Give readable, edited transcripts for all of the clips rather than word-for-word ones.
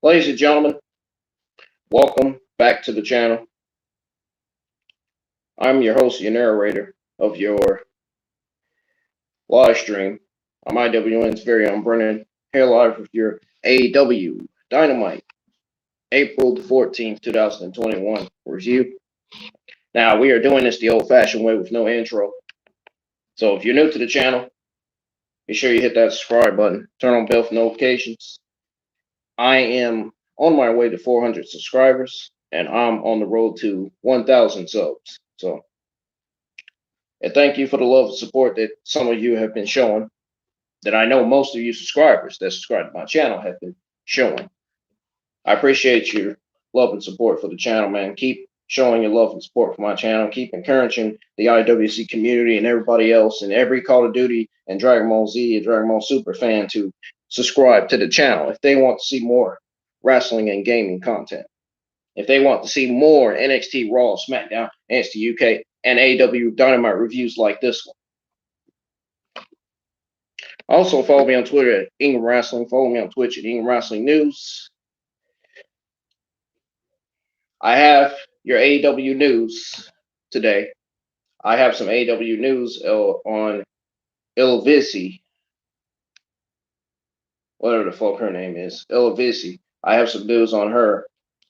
Ladies and gentlemen, welcome back to the channel. I'm your host, your narrator of your live stream. I'm IWN's very own Brennan, here live with your AEW Dynamite, April the 14th, 2021 review. Now, we are doing this the old-fashioned way with no intro. So if you're new to the channel, be sure you hit that subscribe button, turn on bell for notifications. I am on my way to 400 subscribers, and I'm on the road to 1,000 subs. So, and thank you for the love and support that some of you have been showing, that I know most of you subscribers that subscribe to my channel have been showing. I appreciate your love and support for the channel, man. Keep showing your love and support for my channel. Keep encouraging the IWC community and everybody else and every Call of Duty and Dragon Ball Z and Dragon Ball Super fan to subscribe to the channel if they want to see more wrestling and gaming content. If they want to see more NXT Raw, SmackDown, NXT UK, and AEW Dynamite reviews like this one. Also, follow me on Twitter at Ingham Wrestling. Follow me on Twitch at Ingham Wrestling News. I have your AEW news today. I have some AEW news on Ilvisi, whatever the fuck her name is, Ilvisi. I have some news on her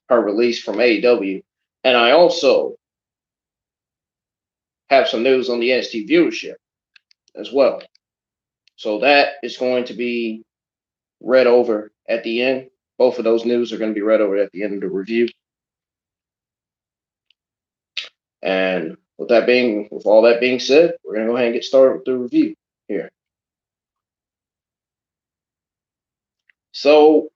release from AEW, and I also have some news on the Nxt Viewership as well. So that is going to be read over at the end. Both of those news are going to be read over at the end of the review. And with all that being said, we're going to go ahead and get started with the review here. So,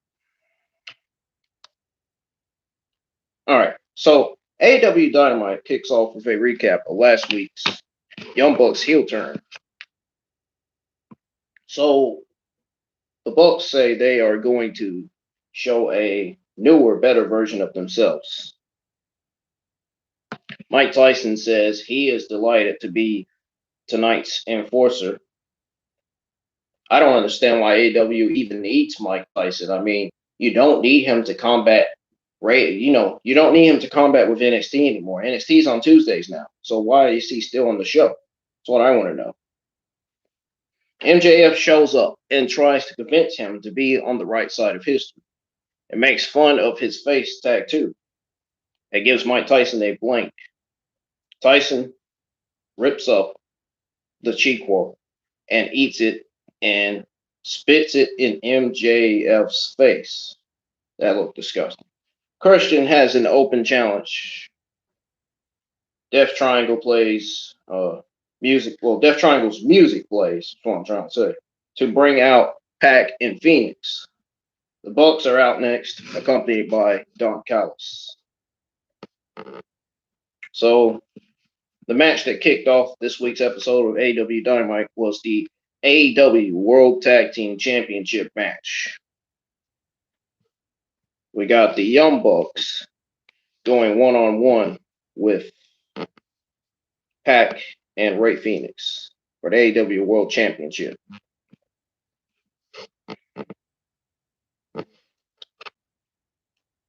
all right. So, AEW Dynamite kicks off with a recap of last week's Young Bucks heel turn. So, the Bucks say they are going to show a newer, better version of themselves. Mike Tyson says he is delighted to be tonight's enforcer. I don't understand why AEW even needs Mike Tyson. I mean, you don't need him to combat you don't need him to combat with NXT anymore. NXT's on Tuesdays now. So why is he still on the show? That's what I want to know. MJF shows up and tries to convince him to be on the right side of history. It makes fun of his face tattoo. It gives Mike Tyson a blank. Tyson rips up the cheek wall and eats it and spits it in MJF's face. That looked disgusting. Christian has an open challenge. Death Triangle plays music. Well, Death Triangle's music plays, that's what I'm trying to say, to bring out Pac and Fenix. The Bucks are out next, accompanied by Don Callis. So, the match that kicked off this week's episode of AEW Dynamite was the AEW World Tag Team Championship match. We got the Young Bucks going one-on-one with Pac and Rey Fenix for the AEW World Championship.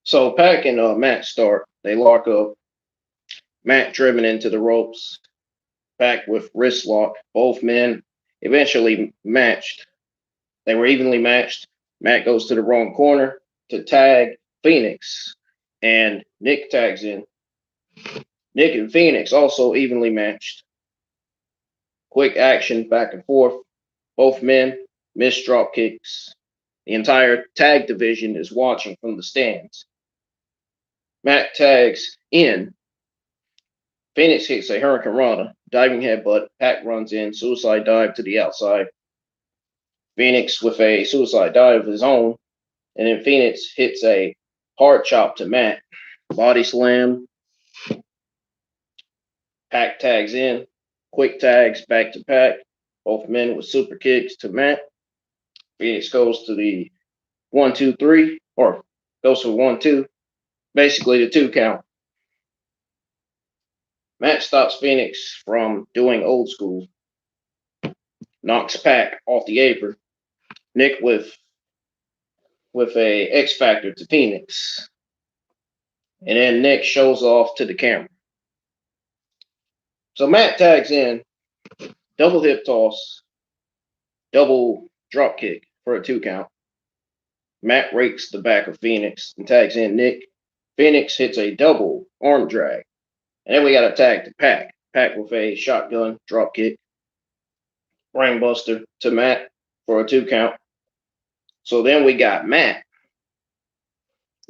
So Pac and Matt start. They lock up. Matt driven into the ropes. Pac with wrist lock. Both men eventually matched. They were evenly matched. Matt goes to the wrong corner to tag Fenix, and Nick tags in. Nick and Fenix also evenly matched. Quick action back and forth. Both men miss drop kicks. The entire tag division is watching from the stands. Matt tags in. Fenix hits a Hurricane Rana, diving headbutt. Pac runs in, suicide dive to the outside. Fenix with a suicide dive of his own. And then Fenix hits a hard chop to Matt. Body slam. Pac tags in. Quick tags back to Pac. Both men with super kicks to Matt. Fenix goes to the 1-2-3, or goes for 1-2. Basically the 2 count. Matt stops Fenix from doing old school. Knocks Pac off the apron. Nick with with a X Factor to Fenix. And then Nick shows off to the camera. So Matt tags in, double hip toss, double drop kick for a 2 count. Matt rakes the back of Fenix and tags in Nick. Fenix hits a double arm drag. And then we got a tag to Pac. Pac with a shotgun drop kick. Brainbuster to Matt for a 2 count. So then we got Matt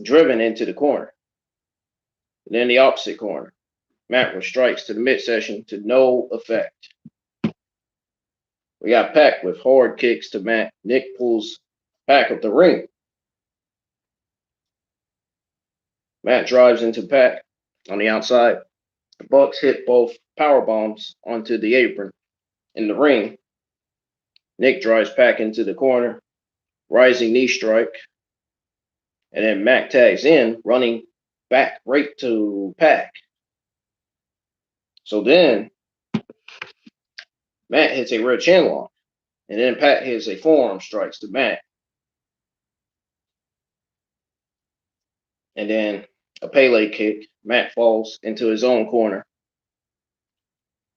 driven into the corner. And then the opposite corner. Matt with strikes to the midsection to no effect. We got Pac with hard kicks to Matt. Nick pulls Pac up the ring. Matt drives into Pac on the outside. The Bucks hit both power bombs onto the apron in the ring. Nick drives Pac into the corner. Rising knee strike. And then Mac tags in, running back right to Pac. So then Matt hits a rear chin lock. And then Pac hits a forearm strikes to Matt. And then a Pele kick. Matt falls into his own corner.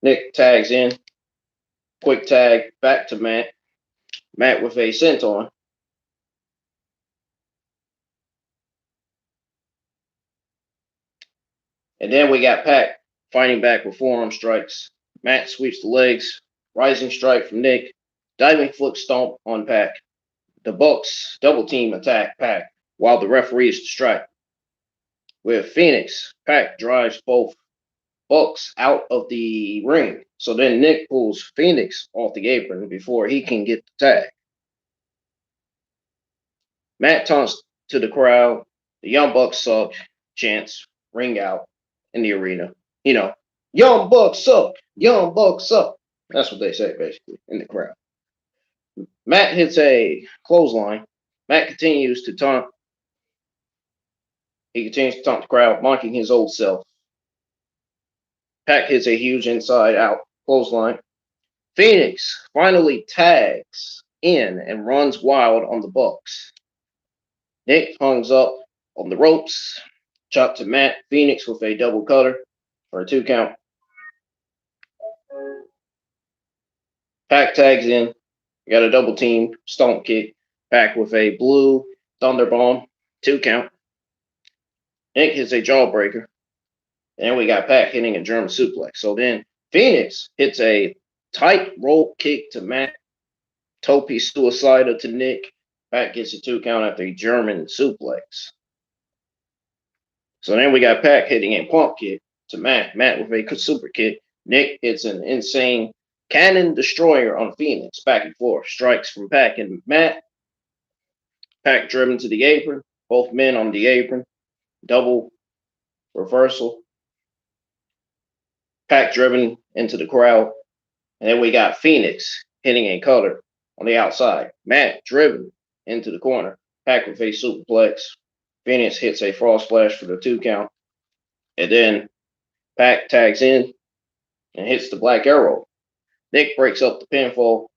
Nick tags in. Quick tag back to Matt. Matt with a senton. And then we got Pac fighting back with forearm strikes. Matt sweeps the legs. Rising strike from Nick. Diving foot stomp on Pac. The Bucks double team attack Pac while the referee is distracted. With Fenix, Pac drives both Bucks out of the ring. So then Nick pulls Fenix off the apron before he can get the tag. Matt taunts to the crowd. The Young Bucks suck. Chants ring out in the arena. You know, Young Bucks suck. Young Bucks suck. That's what they say basically in the crowd. Matt hits a clothesline. Matt continues to taunt. He continues to taunt the crowd, mocking his old self. Pac hits a huge inside out clothesline. Fenix finally tags in and runs wild on the Bucks. Nick hangs up on the ropes. Chop to Matt. Fenix with a double cutter for a 2 count. Pac tags in. We got a double team stomp kick. Pac with a blue thunder bomb, 2 count. Nick hits a jawbreaker. And we got Pac hitting a German suplex. So then Fenix hits a tight rope kick to Matt. Tope suicida to Nick. Pac gets a 2 count after a German suplex. So then we got Pac hitting a pump kick to Matt. Matt with a super kick. Nick hits an insane cannon destroyer on Fenix. Back and forth. Strikes from Pac and Matt. Pac driven to the apron. Both men on the apron. Double reversal. Pac driven into the crowd. And then we got Fenix hitting a cutter on the outside. Matt driven into the corner. Pac with a superplex. Fenix hits a frost splash for the 2 count. And then Pac tags in and hits the Black Arrow. Nick breaks up the pinfall.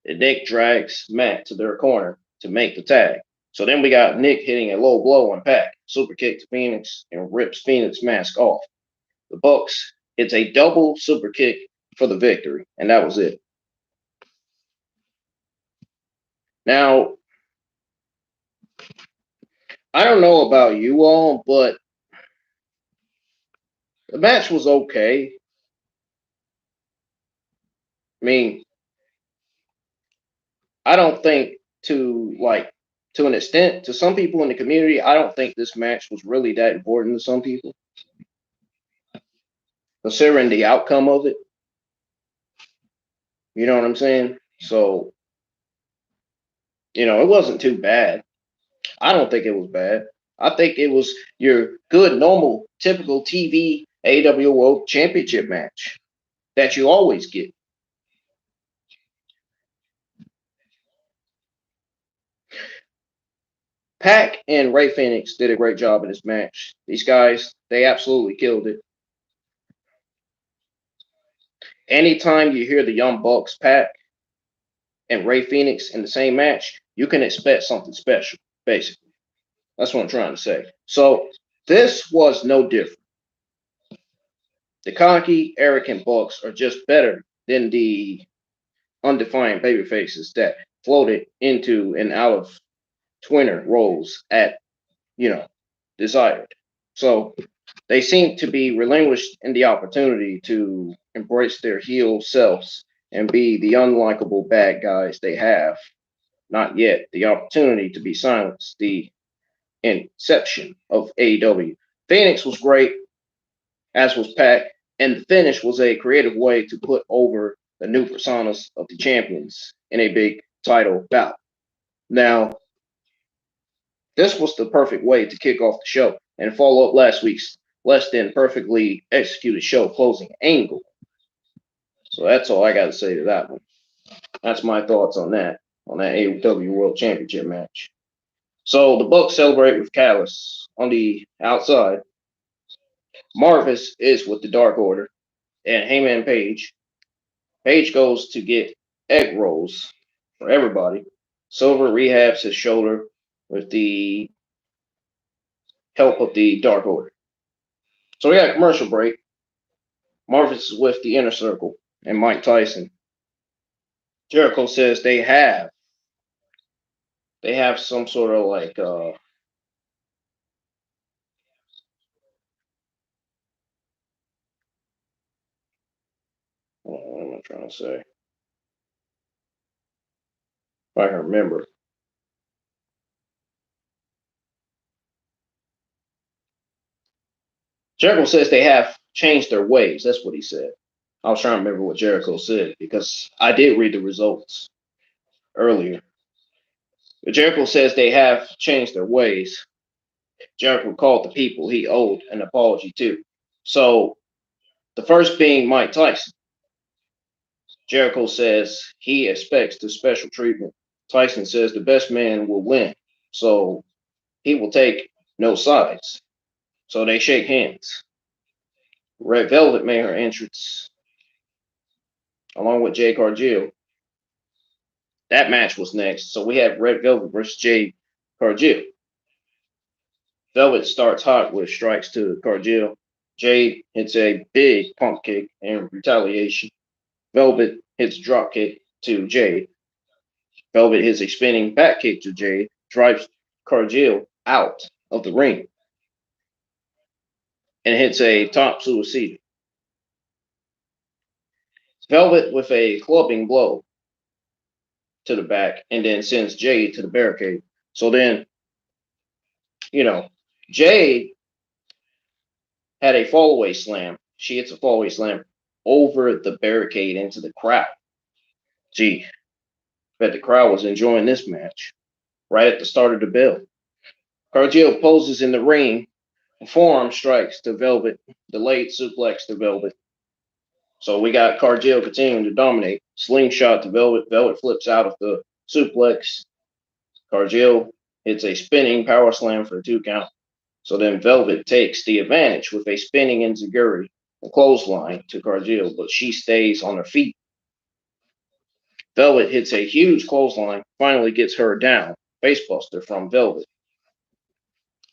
And Nick drags Matt to their corner to make the tag. So then we got Nick hitting a low blow on Pac. Super kick to Fenix and rips Fenix mask off. The Bucks hits a double super kick for the victory. And that was it. Now, I don't know about you all, but the match was okay. I mean, I don't think to an extent, to some people in the community, I don't think this match was really that important to some people, considering the outcome of it. You know what I'm saying? So, it wasn't too bad. I don't think it was bad. I think it was your good, normal, typical TV AEW World Championship match that you always get. Pac and Ray Fenix did a great job in this match. These guys, they absolutely killed it. Anytime you hear the Young Bucks, Pac and Ray Fenix in the same match, you can expect something special. basically. That's what I'm trying to say. So this was no different. The cocky, arrogant Bucks are just better than the undefined baby faces that floated into and out of twinner roles at, desired. So they seem to be relinquished in the opportunity to embrace their heel selves and be the unlikable bad guys they have not yet the opportunity to be silenced. The inception of AEW. Fenix was great, as was Pac, and the finish was a creative way to put over the new personas of the champions in a big title bout. Now, this was the perfect way to kick off the show and follow up last week's less than perfectly executed show closing angle. So that's all I got to say to that one. That's my thoughts on that AEW World Championship match. So the Bucks celebrate with Callis on the outside. Marvis is with the Dark Order and Heyman Page. Page goes to get egg rolls for everybody. Silver rehabs his shoulder with the help of the Dark Order. So we got a commercial break. Marvis is with the Inner Circle and Mike Tyson. Jericho says they have some sort of like what am I trying to say? If I can remember. Jericho says they have changed their ways. That's what he said. I was trying to remember what Jericho said because I did read the results earlier. But Jericho says they have changed their ways. Jericho called the people he owed an apology to. So the first being Mike Tyson. Jericho says he expects the special treatment. Tyson says the best man will win. So he will take no sides. So they shake hands. Red Velvet made her entrance along with J Cargill. That match was next. So we have Red Velvet versus J Cargill. Velvet starts hot with strikes to Cargill. Jade hits a big pump kick in retaliation. Velvet hits a drop kick to Jade. Velvet hits a spinning back kick to Jade, drives Cargill out of the ring, and hits a top suicide. Velvet with a clubbing blow to the back, and then sends Jade to the barricade. So then, Jade had a fallaway slam. She hits a fallaway slam over the barricade into the crowd. Gee, bet the crowd was enjoying this match right at the start of the bell. Cargill poses in the ring, forearm strikes to Velvet, delayed suplex to Velvet. So we got Cargill continuing to dominate. Slingshot to Velvet. Velvet flips out of the suplex. Cargill hits a spinning power slam for a 2 count. So then Velvet takes the advantage with a spinning enziguri, a clothesline to Cargill, but she stays on her feet. Velvet hits a huge clothesline, finally gets her down. Facebuster from Velvet.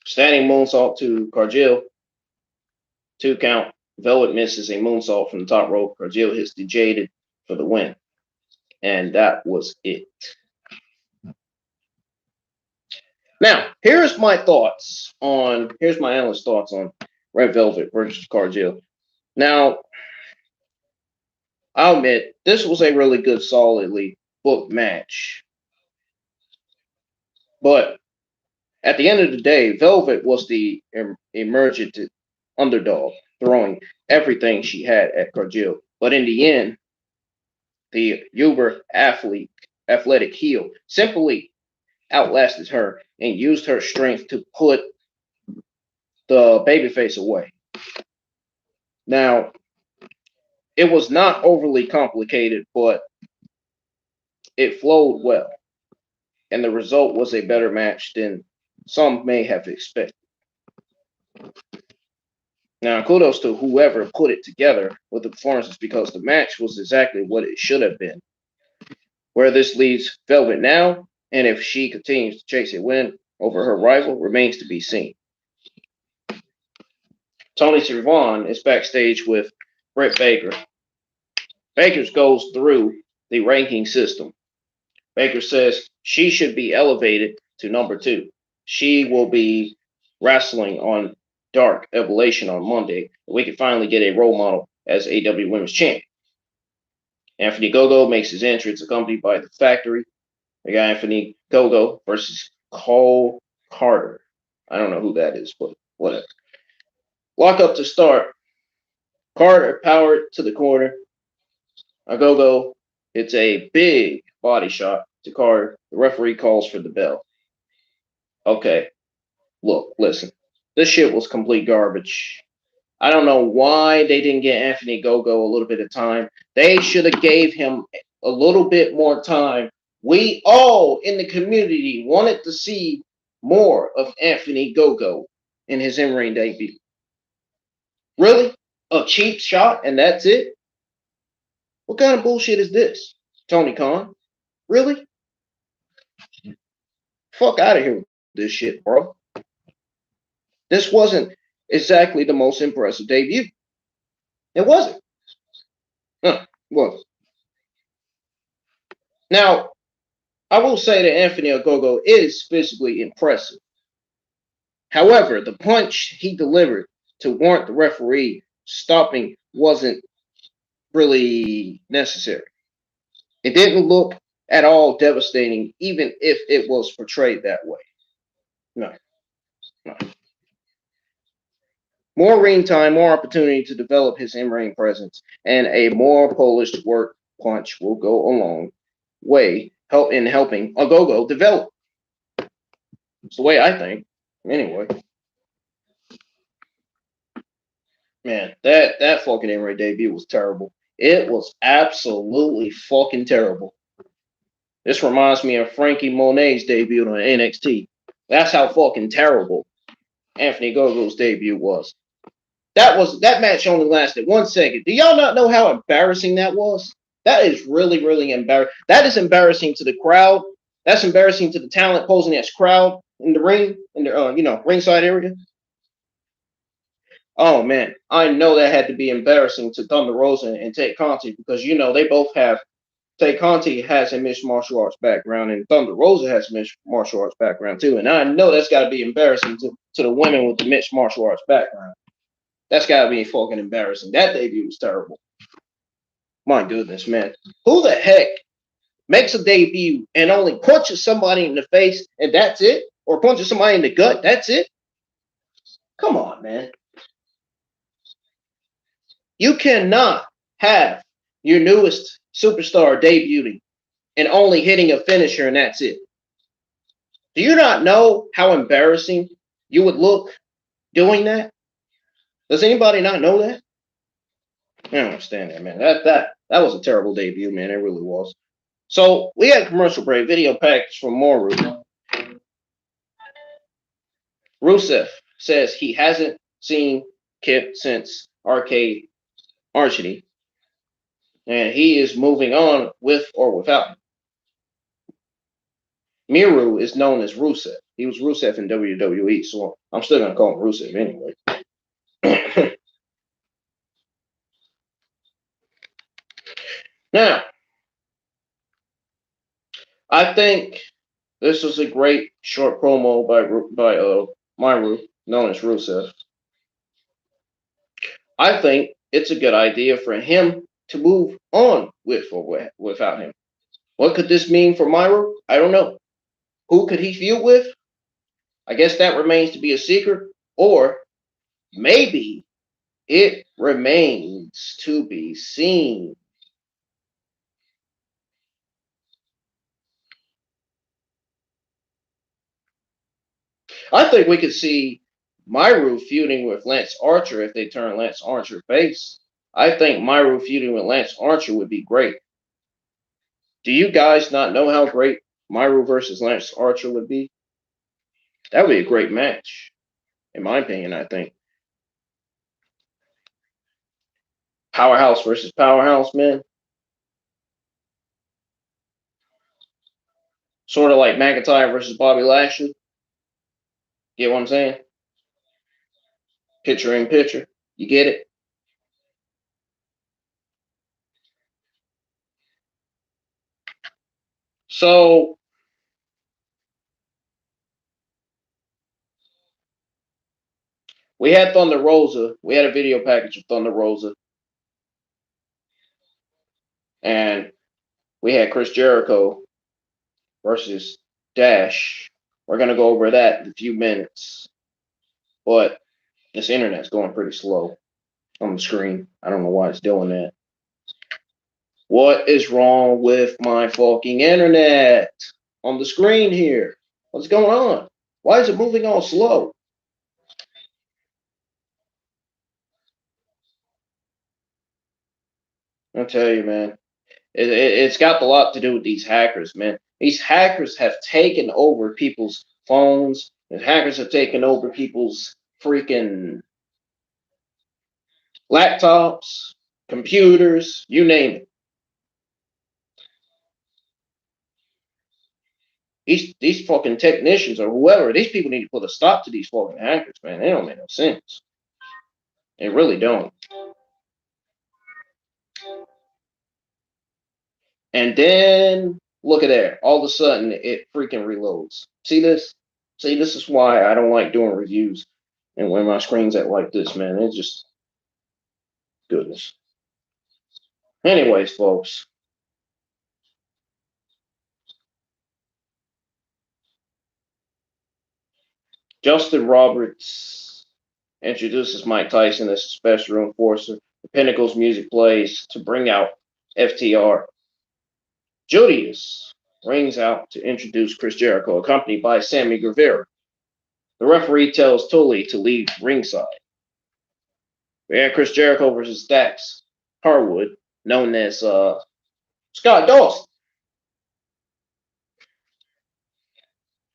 Standing moonsault to Cargill. 2 count. Velvet misses a moonsault from the top rope. Cargill hits the Jaded for the win. And that was it. Now, here's my analyst thoughts on Red Velvet versus Cargill. Now, I'll admit, this was a really good, solidly booked match. But at the end of the day, Velvet was the emergent underdog, throwing everything she had at Cargill. But in the end, the uber athletic heel simply outlasted her and used her strength to put the babyface away. Now, it was not overly complicated, but it flowed well. And the result was a better match than some may have expected. Now, kudos to whoever put it together with the performances because the match was exactly what it should have been. Where this leaves Velvet now, and if she continues to chase a win, over her rival remains to be seen. Tony Schiavone is backstage with Britt Baker. Baker goes through the ranking system. Baker says she should be elevated to number 2. She will be wrestling on Dark Evolution on Monday. We can finally get a role model as AEW Women's Champion. Anthony Gogo makes his entrance accompanied by The Factory. We got Anthony Gogo versus Cole Carter. I don't know who that is, but whatever. Walk up to start. Carter powered to the corner. Ogogo hits a big body shot to Carter. The referee calls for the bell. Okay, look, listen. This shit was complete garbage. I don't know why they didn't get Anthony Gogo a little bit of time. They should have gave him a little bit more time. We all in the community wanted to see more of Anthony Gogo in his in-ring debut. Really? A cheap shot and that's it? What kind of bullshit is this, Tony Khan? Really? Fuck out of here with this shit, bro. This wasn't exactly the most impressive debut. It wasn't. It wasn't. Now, I will say that Anthony Ogogo is physically impressive. However, the punch he delivered to warrant the referee stopping wasn't really necessary. It didn't look at all devastating, even if it was portrayed that way. No. More ring time, more opportunity to develop his in-ring presence, and a more polished work punch will go a long way in helping Ogogo develop. It's the way I think. Anyway. Man, that fucking in-ring debut was terrible. It was absolutely fucking terrible. This reminds me of Frankie Monet's debut on NXT. That's how fucking terrible Anthony Gogo's debut was. That match only lasted 1 second. Do y'all not know how embarrassing that was? That is really, really embarrassing. That is embarrassing to the crowd. That's embarrassing to the talent posing as crowd in the ring, in the ringside area. Oh man, I know that had to be embarrassing to Thunder Rosa and Tay Conti because they both have. Tay Conti has a mixed martial arts background, and Thunder Rosa has a mixed martial arts background too. And I know that's got to be embarrassing to the women with the mixed martial arts background. That's got to be fucking embarrassing. That debut was terrible. My goodness, man. Who the heck makes a debut and only punches somebody in the face and that's it? Or punches somebody in the gut, that's it? Come on, man. You cannot have your newest superstar debuting and only hitting a finisher and that's it. Do you not know how embarrassing you would look doing that? Does anybody not know that? I don't understand that, man. That was a terrible debut, man. It really was. So we had commercial break, video package from Moru. Rusev says he hasn't seen Kip since Arcade Archity, and he is moving on with or without him. Miru is known as Rusev. He was Rusev in WWE, so I'm still going to call him Rusev anyway. Now, I think this was a great short promo by Miru, known as Rusev. I think it's a good idea for him to move on with or without him. What could this mean for Miru? I don't know. Who could he feud with? I guess that remains to be a secret. Or maybe it remains to be seen. I think we could see Miru feuding with Lance Archer if they turn Lance Archer face. I think Miru feuding with Lance Archer would be great. Do you guys not know how great Miru versus Lance Archer would be? That would be a great match, in my opinion, I think. Powerhouse versus Powerhouse, man. Sort of like McIntyre versus Bobby Lashley. Get what I'm saying? Picture in picture. You get it? So we had Thunder Rosa. We had a video package of Thunder Rosa. And we had Chris Jericho versus Dash. We're going to go over that in a few minutes. But this internet's going pretty slow on the screen. I don't know why it's doing that. What is wrong with my fucking internet on the screen here? What's going on? Why is it moving all slow? I'll tell you, man. It's got a lot to do with these hackers, man. These hackers have taken over people's phones, and hackers have taken over people's freaking laptops, computers, you name it. These fucking technicians or whoever, these people need to put a stop to these fucking hackers, man. They don't make no sense. They really don't. And then look at there. All of a sudden it freaking reloads. See this? See, this is why I don't like doing reviews. And when my screen's at like this, man, it's just goodness. Anyways, folks. Justin Roberts introduces Mike Tyson as a special enforcer. The Pinnacle's music plays to bring out FTR. Julius rings out to introduce Chris Jericho, accompanied by Sammy Guevara. The referee tells Tully to leave ringside. We had Chris Jericho versus Dax Harwood, known as Scott Dawson,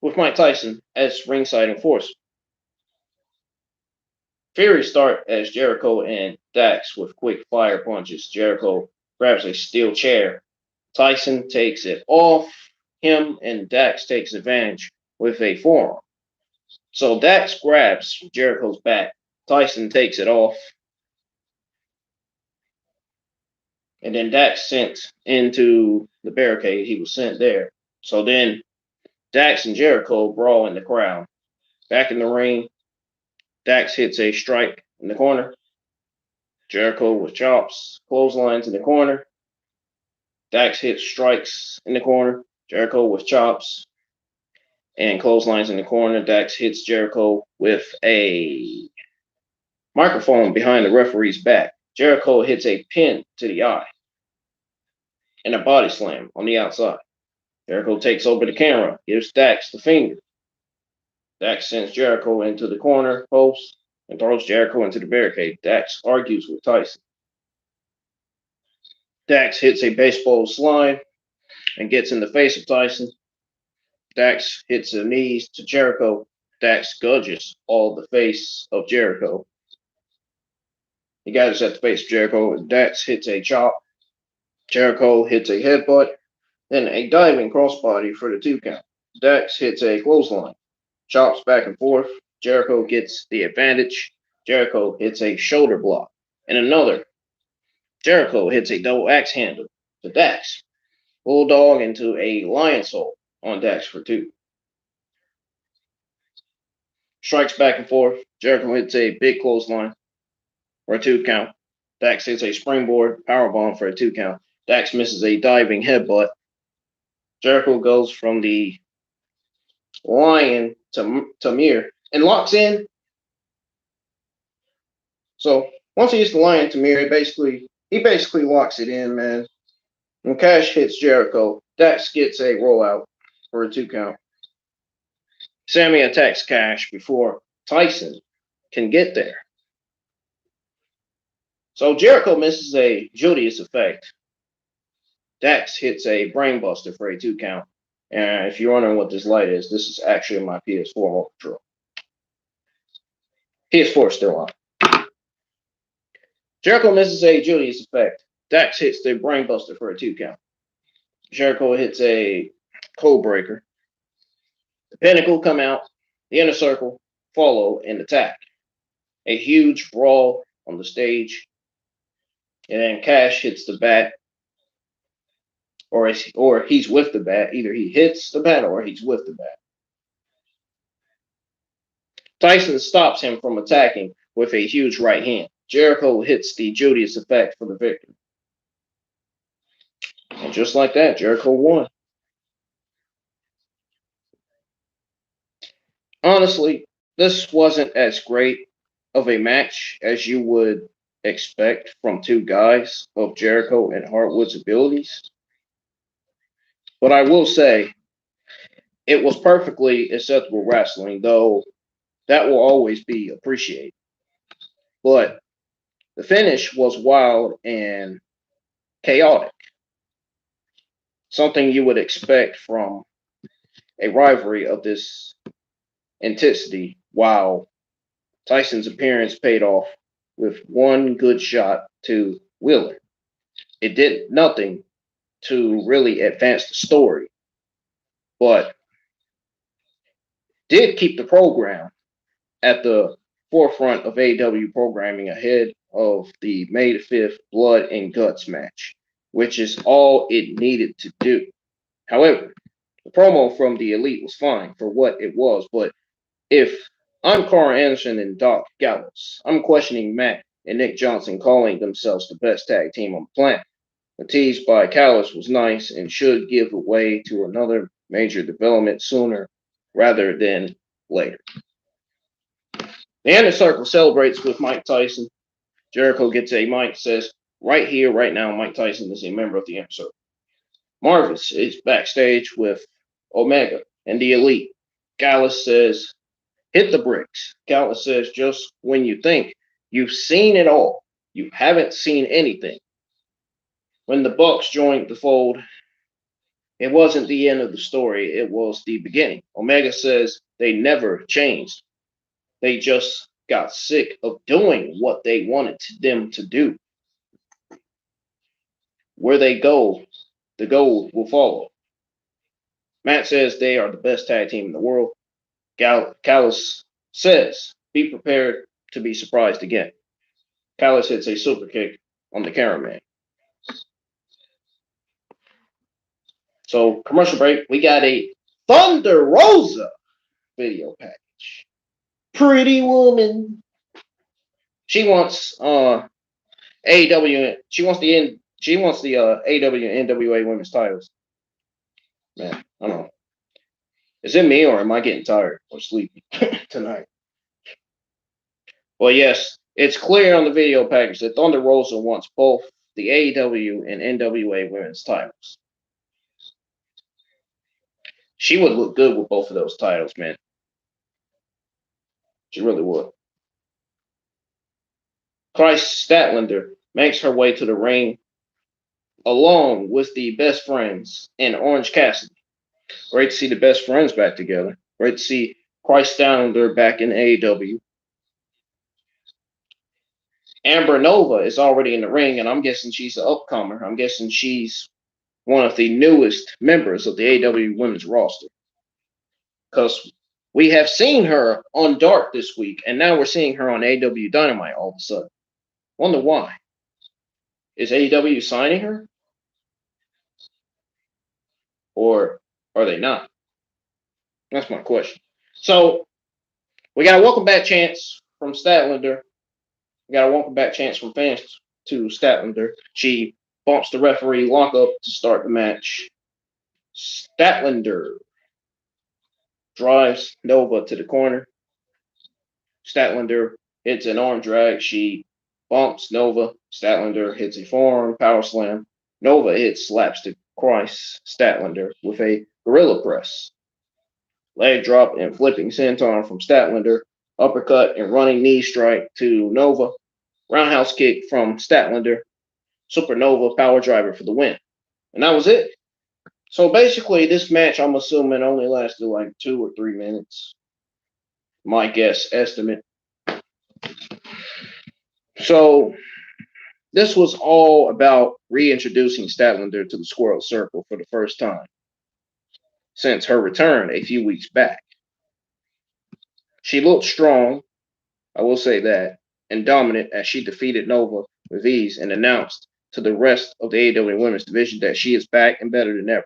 with Mike Tyson as ringside enforcer. Fury start as Jericho and Dax with quick fire punches. Jericho grabs a steel chair. Tyson takes it off him, and Dax takes advantage with a forearm. So Dax grabs Jericho's back. Tyson takes it off. And then Dax sent into the barricade. He was sent there. So then Dax and Jericho brawl in the crowd. Back in the ring, Dax hits a strike in the corner. Jericho with chops, clotheslines in the corner. Dax hits strikes in the corner. Jericho with chops and clotheslines in the corner. Dax hits Jericho with a microphone behind the referee's back. Jericho hits a pin to the eye and a body slam on the outside. Jericho takes over the camera, gives Dax the finger. Dax sends Jericho into the corner post and throws Jericho into the barricade. Dax argues with Tyson. Dax hits a baseball slide and gets in the face of Tyson. Dax hits the knees to Jericho. Dax gouges all the face of Jericho. He gathers at the face of Jericho. Dax hits a chop. Jericho hits a headbutt. Then a diving crossbody for the 2 count. Dax hits a clothesline. Chops back and forth. Jericho gets the advantage. Jericho hits a shoulder block. And another. Jericho hits a double axe handle to Dax. Bulldog into a lion's hold on Dax for 2. Strikes back and forth. Jericho hits a big clothesline for a 2 count. Dax hits a springboard powerbomb for a 2 count. Dax misses a diving headbutt. Jericho goes from the lion to mirror and locks in. So once he hits the lion to mirror, he basically locks it in, man. When Cash hits Jericho, Dax gets a rollout for a 2 count. Sammy attacks Cash before Tyson can get there. So Jericho misses a Julius effect. Dax hits a brainbuster for a 2 count. And if you're wondering what this light is, this is actually my PS4 remote control. PS4 is still on. Jericho misses a Julius effect. Dax hits the brainbuster for a 2 count. Jericho hits a code breaker. The Pinnacle come out, the inner circle, follow and attack. A huge brawl on the stage, and then Cash hits the bat, or he's with the bat. Either he hits the bat or he's with the bat. Tyson stops him from attacking with a huge right hand. Jericho hits the Judas effect for the victory. And just like that, Jericho won. Honestly, this wasn't as great of a match as you would expect from two guys of Jericho and Harwood's abilities. But I will say, it was perfectly acceptable wrestling, though that will always be appreciated. But the finish was wild and chaotic. Something you would expect from a rivalry of this intensity, while Tyson's appearance paid off with one good shot to Wheeler. It did nothing to really advance the story, but did keep the program at the forefront of AEW programming ahead of the May 5th Blood and Guts match, which is all it needed to do. However, the promo from the Elite was fine for what it was, but if I'm Carl Anderson and Doc Gallows, I'm questioning Matt and Nick Johnson calling themselves the best tag team on the planet. The tease by Callis was nice and should give way to another major development sooner rather than later. The Inner Circle celebrates with Mike Tyson. Jericho gets a mic, says, right here, right now, Mike Tyson is a member of the Inner Circle. Marvis is backstage with Omega and the Elite. Gallus says, hit the bricks. Gallus says, just when you think you've seen it all, you haven't seen anything. When the Bucks joined the fold, it wasn't the end of the story. It was the beginning. Omega says they never changed. They just got sick of doing what they wanted them to do. Where they go, the gold will follow. Matt says they are the best tag team in the world. Callis says, be prepared to be surprised again. Callis hits a super kick on the cameraman. So, commercial break. We got a Thunder Rosa video package. Pretty woman. She wants AEW. She wants the AEW and NWA women's titles. Man, I don't know. Is it me or am I getting tired or sleepy tonight? Well, yes, it's clear on the video package that Thunder Rosa wants both the AEW and NWA women's titles. She would look good with both of those titles, man. She really would. Kris Statlander makes her way to the ring along with the best friends and Orange Cassidy. Great to see the best friends back together. Great to see Kris Statlander back in AEW. Amber Nova is already in the ring, and I'm guessing she's an upcomer. I'm guessing she's one of the newest members of the AEW women's roster. Because we have seen her on Dark this week, and now we're seeing her on AEW Dynamite all of a sudden. Wonder why. Is AEW signing her? Or are they not? That's my question. So, we got a welcome back chance from Statlander. We got a welcome back chance from Fenix to Statlander. She bumps the referee lockup to start the match. Statlander drives Nova to the corner. Statlander hits an arm drag. She bumps Nova. Statlander hits a forearm power slam. Nova hits slapstick Kris Statlander with a gorilla press. Leg drop and flipping senton from Statlander. Uppercut and running knee strike to Nova. Roundhouse kick from Statlander. Supernova power driver for the win. And that was it. So basically, this match, I'm assuming, only lasted like 2 or 3 minutes. My guess estimate. So this was all about reintroducing Statlander to the Squirrel Circle for the first time since her return a few weeks back. She looked strong, I will say that, and dominant as she defeated Nova with ease and announced to the rest of the AEW Women's Division that she is back and better than ever.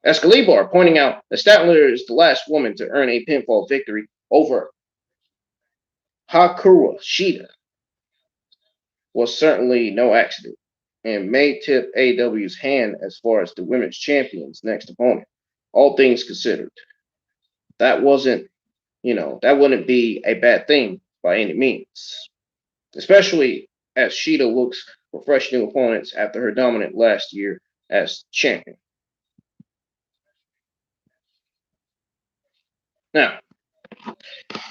Escalibar pointing out that Statlander is the last woman to earn a pinfall victory over Hakura Shida was certainly no accident and may tip AEW's hand as far as the women's champion's next opponent. All things considered, that wasn't, that wouldn't be a bad thing by any means, especially as Shida looks for fresh new opponents after her dominant last year as champion. Now,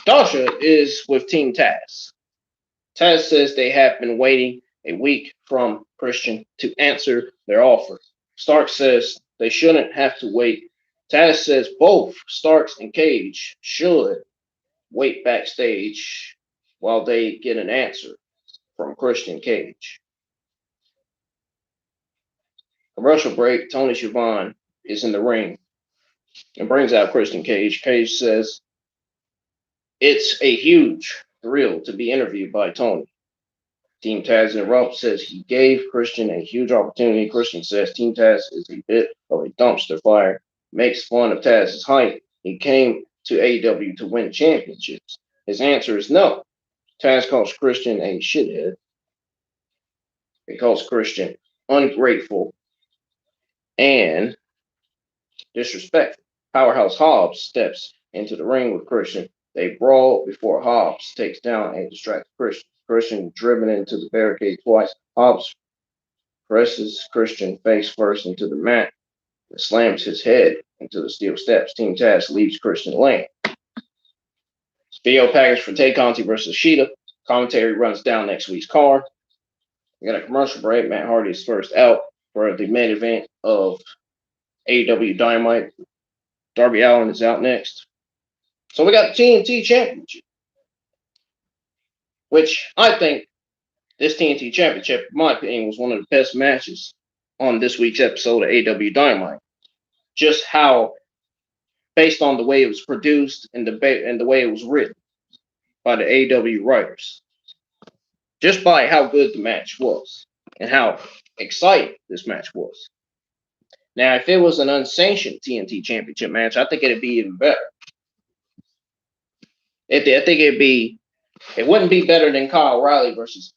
Dasha is with Team Taz. Taz says they have been waiting a week from Christian to answer their offer. Starks says they shouldn't have to wait. Taz says both Starks and Cage should wait backstage while they get an answer from Christian Cage. Commercial break, Tony Schiavone is in the ring and brings out Christian Cage. Cage says it's a huge thrill to be interviewed by Tony. Team Taz interrupts, says he gave Christian a huge opportunity. Christian says Team Taz is a bit of a dumpster fire, makes fun of Taz's height. He came to AEW to win championships. His answer is no. Taz calls Christian a shithead. He calls Christian ungrateful and disrespectful. Powerhouse Hobbs steps into the ring with Christian. They brawl before Hobbs takes down a distracted Christian. Christian driven into the barricade twice. Hobbs presses Christian face first into the mat and slams his head into the steel steps. Team Taz leaves Christian lane. Video package for Tay Conti versus Shida. Commentary runs down next week's card. We got a commercial break. Matt Hardy is first out for the main event of AEW Dynamite. Darby Allin is out next. So we got the TNT Championship, which I think this TNT Championship, in my opinion, was one of the best matches on this week's episode of AEW Dynamite. Just how, based on the way it was produced and the way it was written by the AEW writers, just by how good the match was and how exciting this match was. Now, if it was an unsanctioned TNT Championship match, I think it'd be even better. I think it wouldn't be better than Kyle O'Reilly versus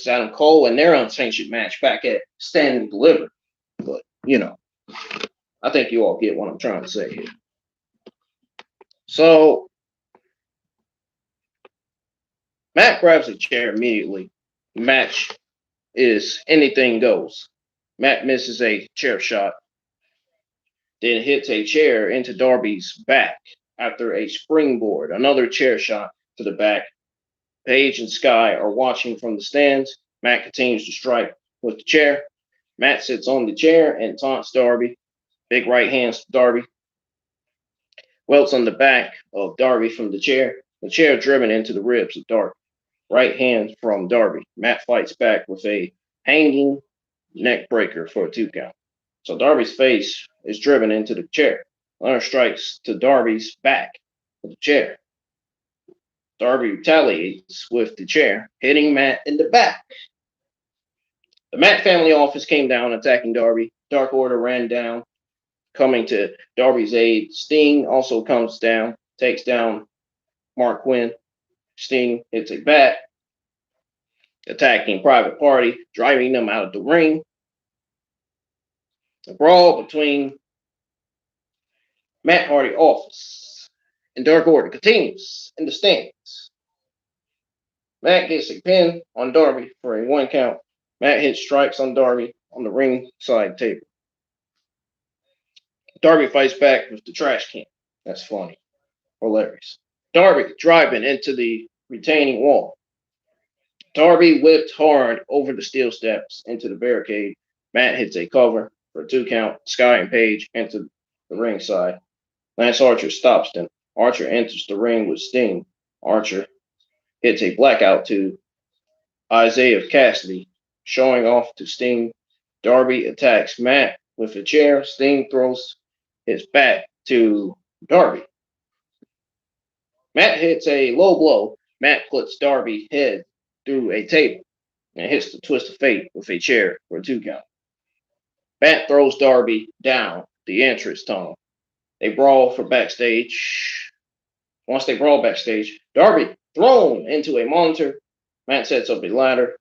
Adam Cole and their unsanctioned match back at Stand and Deliver. But, I think you all get what I'm trying to say here. So, Matt grabs a chair immediately. The match is anything goes. Matt misses a chair shot, then hits a chair into Darby's back after a springboard. Another chair shot to the back. Paige and Sky are watching from the stands. Matt continues to strike with the chair. Matt sits on the chair and taunts Darby. Big right hands to Darby. Welts on the back of Darby from the chair. The chair driven into the ribs of Darby. Right hand from Darby. Matt fights back with a hanging neck breaker for a 2 count. So Darby's face is driven into the chair. Leonard strikes to Darby's back with the chair. Darby retaliates with the chair, hitting Matt in the back. The Matt family office came down, attacking Darby. Dark Order ran down, coming to Darby's aid. Sting also comes down, takes down Mark Quinn. Sting hits a bat, attacking Private Party, driving them out of the ring. The brawl between Matt Hardy office and Dark Order continues in the stands. Matt gets a pin on Darby for a 1 count. Matt hits strikes on Darby on the ringside table. Darby fights back with the trash can. That's funny. Hilarious. Darby driving into the retaining wall. Darby whipped hard over the steel steps into the barricade. Matt hits a cover for a 2 count. Sky and Paige enter the ringside. Lance Archer stops them. Archer enters the ring with Sting. Archer hits a blackout to Isaiah Cassidy, showing off to Sting. Darby attacks Matt with a chair. Sting throws his bat to Darby. Matt hits a low blow. Matt puts Darby's head through a table and hits the twist of fate with a chair for a 2 count. Matt throws Darby down the entrance tunnel. They brawl for backstage. Once they brawl backstage, Darby thrown into a monitor. Matt sets up a ladder,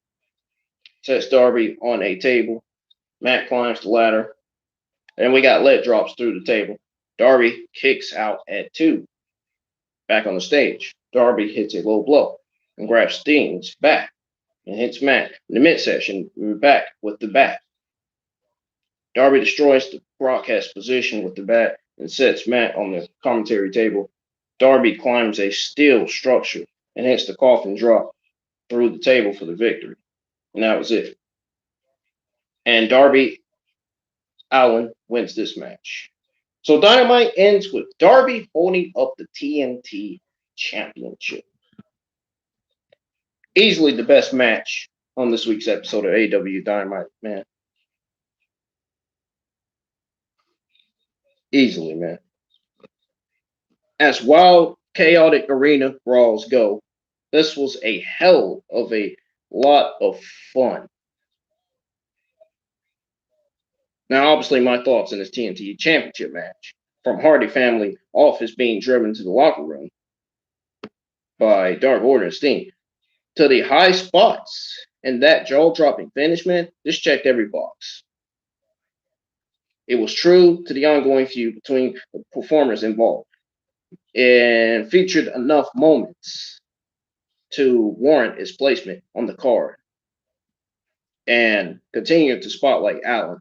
sets Darby on a table. Matt climbs the ladder. And we got leg drops through the table. Darby kicks out at 2. Back on the stage, Darby hits a low blow and grabs Sting's back and hits Matt in the midsection back with the bat. Darby destroys the broadcast position with the bat and sets Matt on the commentary table. Darby climbs a steel structure and hits the coffin drop through the table for the victory. And that was it. And Darby Allin wins this match. So Dynamite ends with Darby holding up the TNT Championship. Easily the best match on this week's episode of AEW Dynamite, man. Easily, man. As wild, chaotic arena brawls go, this was a hell of a lot of fun. Now, obviously, my thoughts on this TNT Championship match. From Hardy family office being driven to the locker room by Dark Order and Sting, to the high spots and that jaw-dropping finish, man, this checked every box. It was true to the ongoing feud between the performers involved and featured enough moments to warrant its placement on the card and continued to spotlight Allin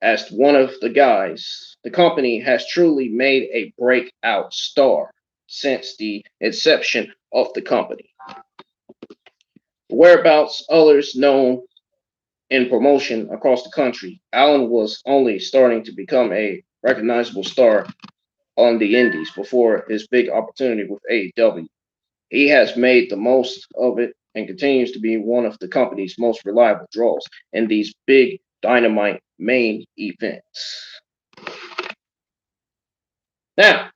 as one of the guys. The company has truly made a breakout star since the inception of the company. Whereabouts others known in promotion across the country, Allin was only starting to become a recognizable star on the indies before his big opportunity with AEW. He has made the most of it and continues to be one of the company's most reliable draws in these big Dynamite main events. Now,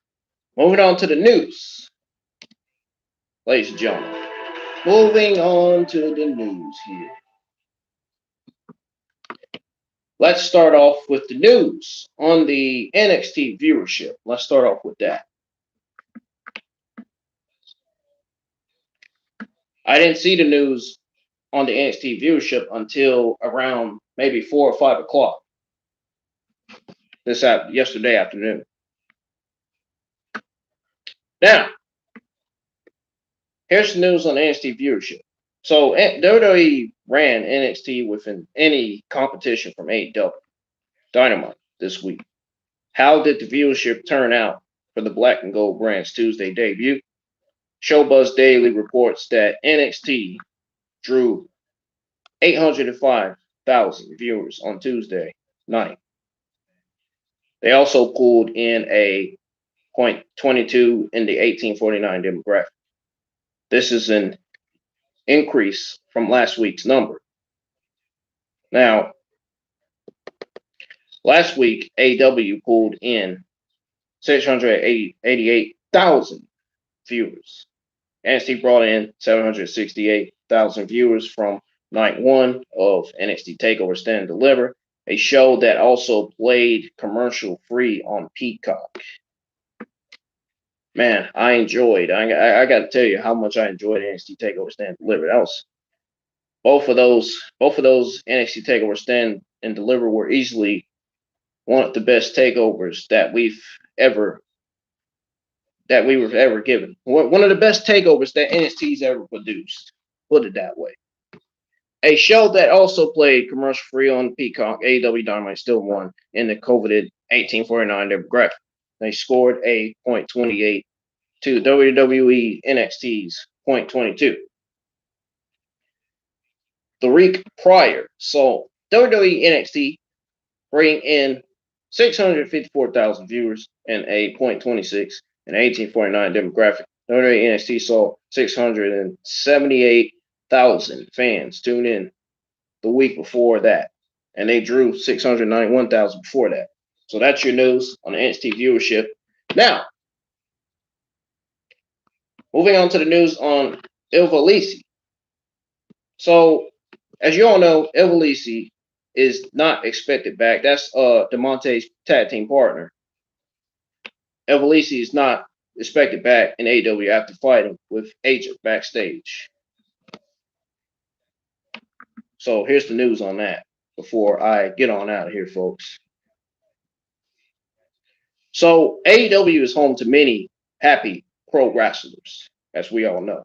moving on to the news. Ladies and gentlemen, moving on to the news here. Let's start off with the news on the NXT viewership. Let's start off with that. I didn't see the news on the NXT viewership until around maybe 4 or 5 o'clock yesterday afternoon. Now, here's the news on NXT viewership. So WWE ran NXT within any competition from AEW Dynamite this week. How did the viewership turn out for the Black and Gold brand's Tuesday debut? Showbuzz Daily reports that NXT drew 805,000 viewers on Tuesday night. They also pulled in a .22 in the 1849 demographic. This is an increase from last week's number. Now, last week, AEW pulled in 688,000 viewers. NXT brought in 768,000 viewers from night 1 of NXT TakeOver Stand and Deliver, a show that also played commercial free on Peacock. Man, I enjoyed. I got to tell you how much I enjoyed NXT TakeOver Stand and Deliver. That was both of those NXT TakeOver Stand and Deliver were easily one of the best takeovers that we were ever given. One of the best takeovers that NXT's ever produced. Put it that way. A show that also played commercial free on Peacock, AEW Dynamite still won in the coveted 1849 demographic. They scored a .28 to WWE NXT's .22. The week prior, so WWE NXT bring in 654,000 viewers and a .26 in 1849 demographic. WWE NXT saw 678,000 fans tune in the week before that, and they drew 691,000 before that. So that's your news on the NXT viewership. Now, Moving on to the news on Ivelisse. So, as you all know, Ivelisse is not expected back. That's DeMonte's tag team partner. Ivelisse is not expected back in AEW after fighting with Agent backstage. So here's the news on that before I get on out of here, folks. So AEW is home to many happy pro wrestlers, as we all know.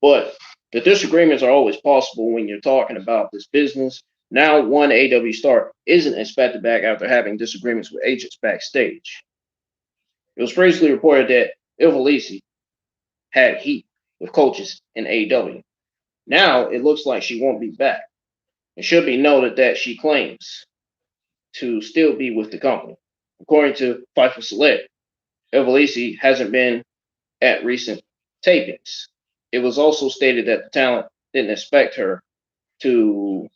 But the disagreements are always possible when you're talking about this business. Now, one AEW star isn't expected back after having disagreements with agents backstage. It was previously reported that Ivelisse had heat with coaches in AEW. Now it looks like she won't be back. It should be noted that she claims to still be with the company. According to Fightful Select, Ivelisse hasn't been at recent tapings. It was also stated that the talent didn't expect her to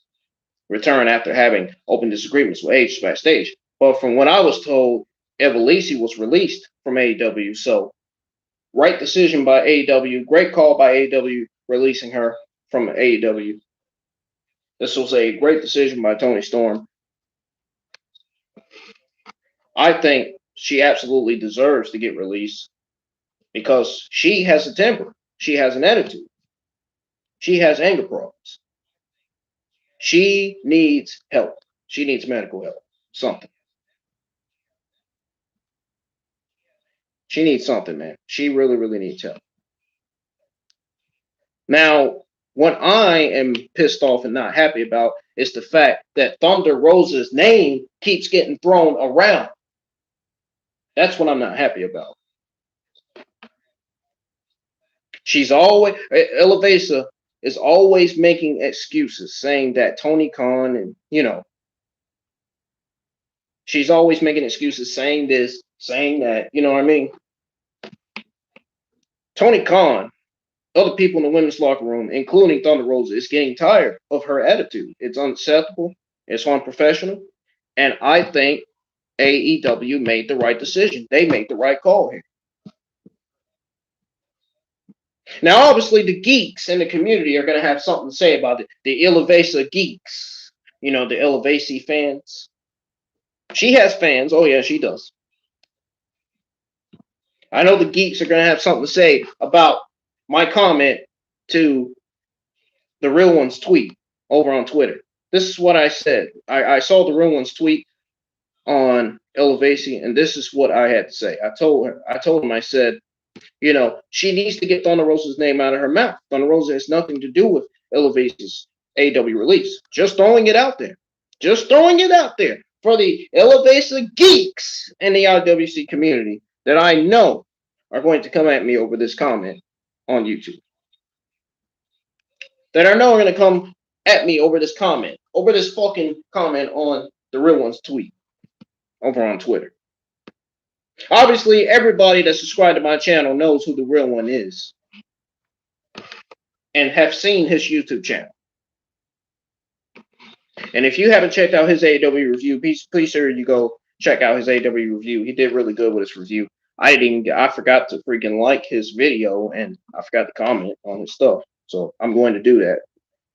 return after having open disagreements with agents backstage. But from what I was told, Ivelisse was released from AEW. So, right decision by AEW. Great call by AEW releasing her from AEW. This was a great decision by Tony Storm. I think she absolutely deserves to get released because she has a temper. She has an attitude. She has anger problems. She needs help. She needs medical help. Something. She needs something, man. She really, really needs help. Now, what I am pissed off and not happy about is the fact that Thunder Rosa's name keeps getting thrown around. That's what I'm not happy about. Elevasa is always making excuses, saying that Tony Khan and, she's always making excuses, saying this, saying that, you know what I mean? Tony Khan, other people in the women's locker room, including Thunder Rosa, is getting tired of her attitude. It's unacceptable. It's unprofessional. And I think AEW made the right decision. They made the right call here. Now, obviously, the geeks in the community are going to have something to say about it. The Elevasa geeks, the Elevasi fans. She has fans. Oh, yeah, she does. I know the geeks are going to have something to say about my comment to the Real One's tweet over on Twitter. This is what I said. I saw the Real One's tweet on Elevasi, and this is what I had to say. I told him, I said, she needs to get Thunder Rosa's name out of her mouth. Thunder Rosa has nothing to do with Elevasa's AW release. Just throwing it out there. Just throwing it out there for the Elevasa geeks in the IWC community that I know are going to come at me over this comment on YouTube. That I know are going to come at me over this comment, over this fucking comment on the Real One's tweet over on Twitter. Obviously, everybody that's subscribed to my channel knows who the Real One is and have seen his YouTube channel. And if you haven't checked out his AEW review, please sure you go check out his AEW review. He did really good with his review. I forgot to freaking like his video and I forgot to comment on his stuff. So I'm going to do that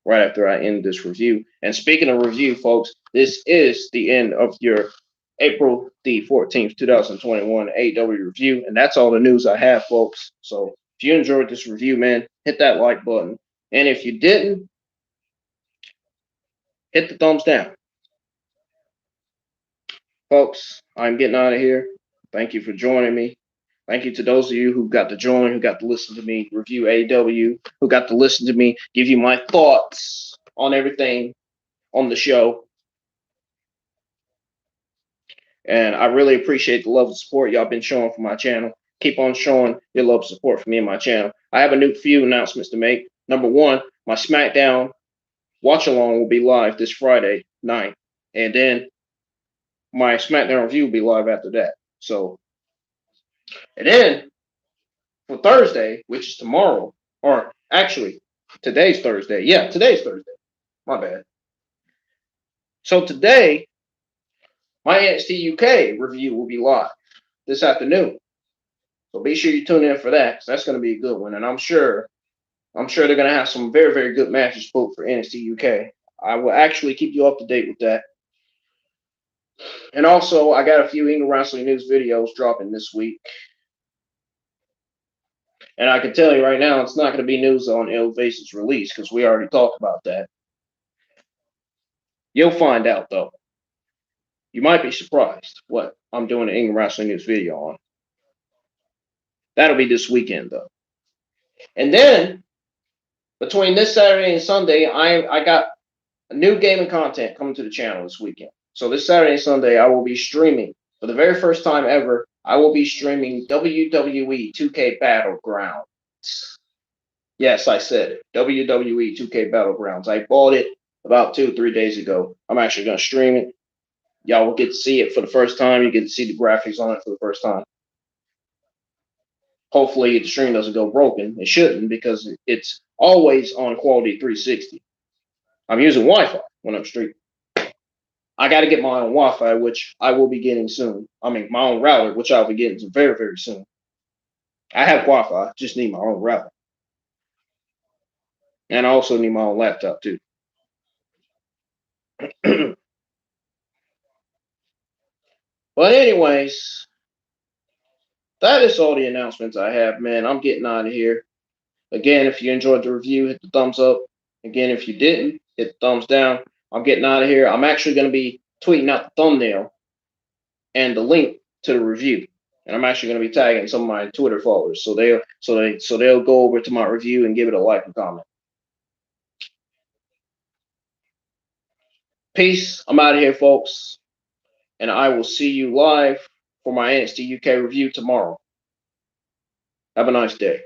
right after I end this review. And speaking of review, folks, this is the end of your April the 14th, 2021 AEW review. And that's all the news I have, folks. So if you enjoyed this review, man, hit that like button. And if you didn't, hit the thumbs down. Folks, I'm getting out of here. Thank you for joining me. Thank you to those of you who got to join, who got to listen to me review AEW, who got to listen to me give you my thoughts on everything on the show. And I really appreciate the love and support y'all been showing for my channel. Keep on showing your love and support for me and my channel. I have a few announcements to make. Number one, my SmackDown watch along will be live this Friday night. And then my SmackDown review will be live after that. So, and then for Thursday, which is tomorrow, or actually today's Thursday. Yeah, today's Thursday. My bad. So today, my NXT UK review will be live this afternoon. So be sure you tune in for that, because that's going to be a good one. And I'm sure they're going to have some very, very good matches booked for NXT UK. I will actually keep you up to date with that. And also, I got a few England Wrestling News videos dropping this week. And I can tell you right now, it's not going to be news on Elevation's release, because we already talked about that. You'll find out, though. You might be surprised what I'm doing an England Wrestling News video on. That'll be this weekend, though. And then, between this Saturday and Sunday, I got a new gaming content coming to the channel this weekend. So this Saturday and Sunday, I will be streaming, for the very first time ever, I will be streaming WWE 2K Battlegrounds. Yes, I said it. WWE 2K Battlegrounds. I bought it about 2 or 3 days ago. I'm actually going to stream it. Y'all will get to see it for the first time. You get to see the graphics on it for the first time. Hopefully the stream doesn't go broken. It shouldn't, because it's always on quality 360. I'm using Wi-Fi when I'm streaming. I got to get my own Wi-Fi, which I will be getting soon. I mean, my own router, which I'll be getting very, very soon. I have Wi-Fi, just need my own router. And I also need my own laptop, too. But anyways, that is all the announcements I have, man. I'm getting out of here. Again, if you enjoyed the review, hit the thumbs up. Again, if you didn't, hit the thumbs down. I'm getting out of here. I'm actually going to be tweeting out the thumbnail and the link to the review. And I'm actually going to be tagging some of my Twitter followers, so they'll go over to my review and give it a like and comment. Peace. I'm out of here, folks. And I will see you live for my NXT UK review tomorrow. Have a nice day.